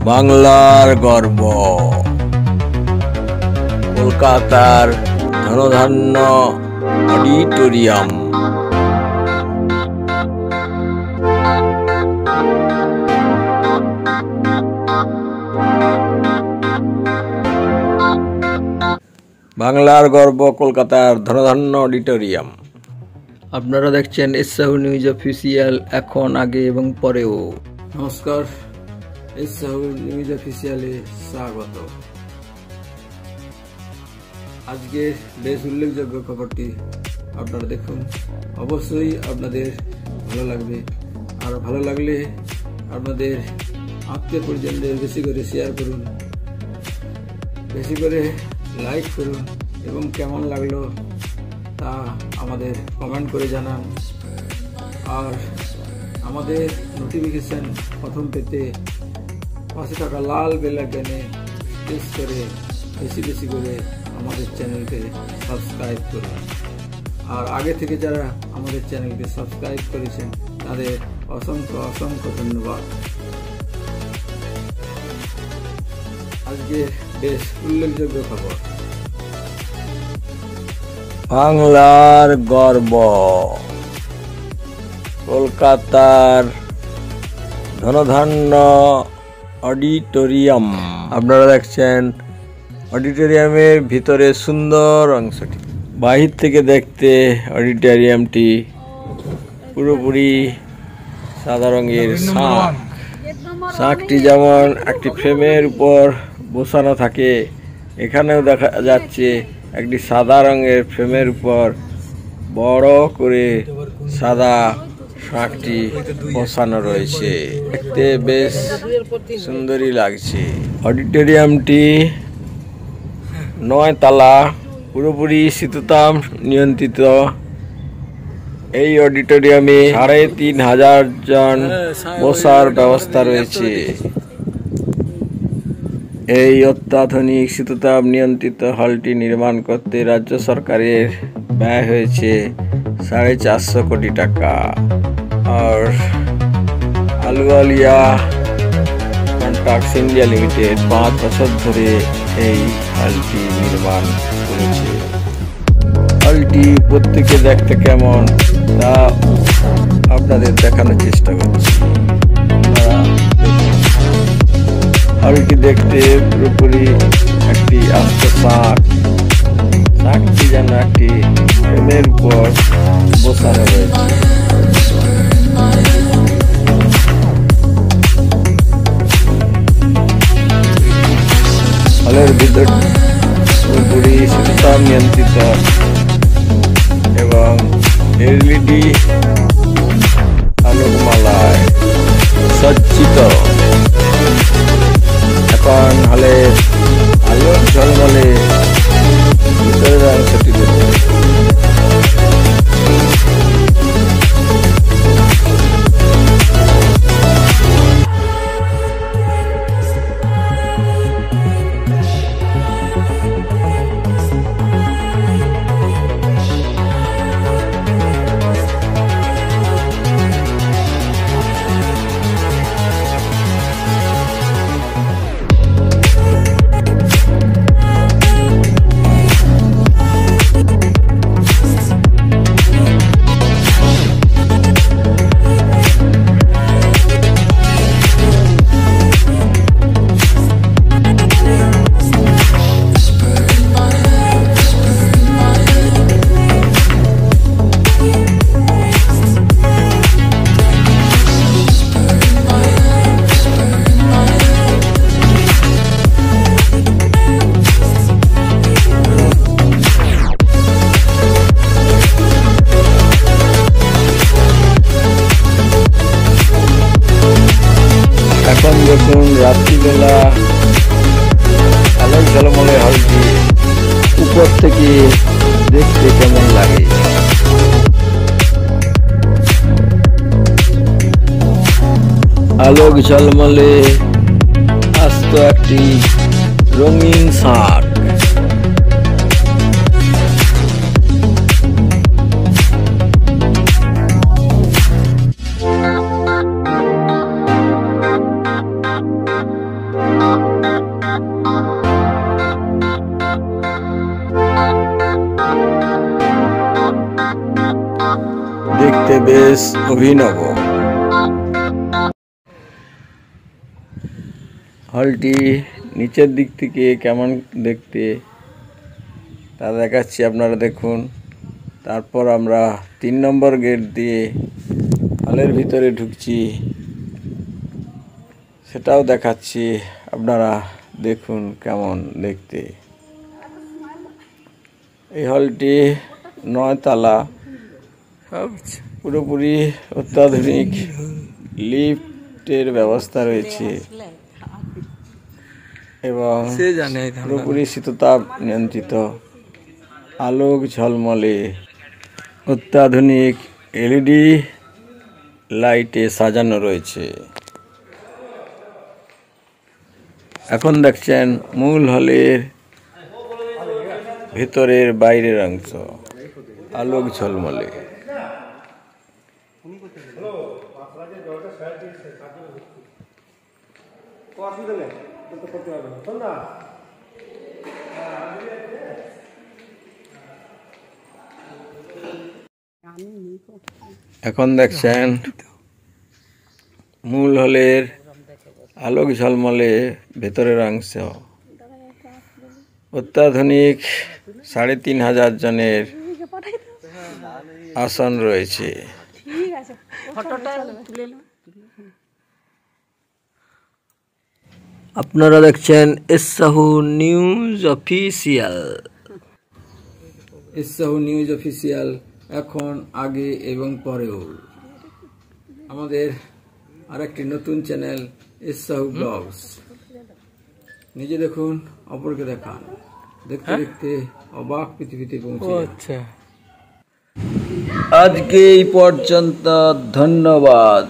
বাংলার গর্ব কলকাতার ধনধান্য অডিটোরিয়াম। বাংলার গর্ব কলকাতার ধনধান্য অডিটোরিয়াম। আপনারা দেখছেন এস সাহু নিউজ অফিসিয়াল, এখন, আগে এবং পরেও। নমস্কার, এস সাহু নিউজ অফিসিয়ালে স্বাগত। আজকের বেশ উল্লেখযোগ্য খবরটি আপনারা দেখুন, অবশ্যই আপনাদের ভালো লাগবে। আর ভালো লাগলে আপনাদের আত্মীয় পরিজনদের বেশি করে শেয়ার করুন, বেশি করে লাইক করুন এবং কেমন লাগলো তা আমাদের কমেন্ট করে জানান। আর আমাদের নোটিফিকেশন প্রথম পেতে পাশে থাকা লাল বেল আইকনে প্রেস করে বেশি বেশি করে আমাদের চ্যানেলকে সাবস্ক্রাইব করুন। আর আগে থেকে যারা আমাদের চ্যানেলকে সাবস্ক্রাইব করেছেন তাদের অসংখ্য অসংখ্য ধন্যবাদ। আজকে বেশ উল্লেখযোগ্য খবর। বাংলার গর্ব কলকাতার ধনধান্য অডিটোরিয়াম। আপনারা দেখছেন অডিটোরিয়ামের ভিতরে সুন্দর অংশটি। বাহির থেকে দেখতে অডিটোরিয়ামটি পুরোপুরি সাদা রঙের শাঁখ। শাঁখটি যেমন একটি ফ্রেমের উপর বসানো থাকে, এখানেও দেখা যাচ্ছে একটি সাদা রঙের ফ্রেমের উপর বড় করে সাদা শাঁখটি বসানো রয়েছে। দেখতে বেশ সুন্দরই লাগছে। অডিটোরিয়ামটি 9 তলা, পুরোপুরি শীততাপ নিয়ন্ত্রিত। এই অডিটোরিয়ামে 3500 জন বসার ব্যবস্থা রয়েছে। এই অত্যাধুনিক শীততাপ নিয়ন্ত্রিত হলটি নির্মাণ করতে রাজ্য সরকারের ব্যয় হয়েছে 450 কোটি টাকা। আর আলুওয়ালিয়া কন্ট্রাক্টস ইন্ডিয়া লিমিটেড 5 বছর ধরে এই হলটি নির্মাণ করেছে। হলটি প্রত্যেকে দেখতে কেমন তা আপনাদের দেখানোর চেষ্টা করছি। হলটি দেখতে পুরোপুরি একটি আস্ত শাঁখ। শাঁখটি যেন একটি ফ্রেমের উপর বসানো রয়েছে। হলের ভিতর পুরোপুরি শীততাপ নিয়ন্ত্রিত এবং এলইডি আলোকমালায় সজ্জিত। এখন হলের আলো ঝলমলে ভিতরের অংশটি দেখতে। এখন দেখুন রাত্রিবেলা আলোক ঝলমলে হলটি উপর থেকে দেখতে কেমন লাগে। আলোক ঝলমলে আস্ত একটি রঙিন শাঁখ। দেখতে বেশ অভিনব। হলটি নিচের দিক থেকে কেমন দেখতে তা দেখাচ্ছি, আপনারা দেখুন। তারপর আমরা 3 নম্বর গেট দিয়ে হলের ভিতরে ঢুকছি, সেটাও দেখাচ্ছি, আপনারা দেখুন কেমন দেখতে। এই হলটি 9 তলা, পুরোপুরি অত্যাধুনিক লিফটের ব্যবস্থা রয়েছে এবং পুরোপুরি শীততাপ নিয়ন্ত্রিত, আলোক ঝলমলে অত্যাধুনিক এলইডি লাইটে সাজানো রয়েছে। এখন দেখছেন মূল হলের ভেতরের বাইরের অংশ, আলোক ঝলমলে। এখন দেখছেন মূল হলের আলোক ঝলমলে ভেতরের অংশ, অত্যাধুনিক 3500 জনের আসন রয়েছে। আপনারা দেখছেন এসসাহু নিউজ অফিসিয়াল। এসসাহু নিউজ অফিসিয়াল এখন, আগে এবং পরেও। আমাদের আরেকটি নতুন চ্যানেল এসসাহু ব্লগস। নিজে দেখুন, অপরকে দেখান, দেখতে দেখতে অবাক পৃথিবীতে পৌঁছে। আজকে এই পর্যন্ত, ধন্যবাদ।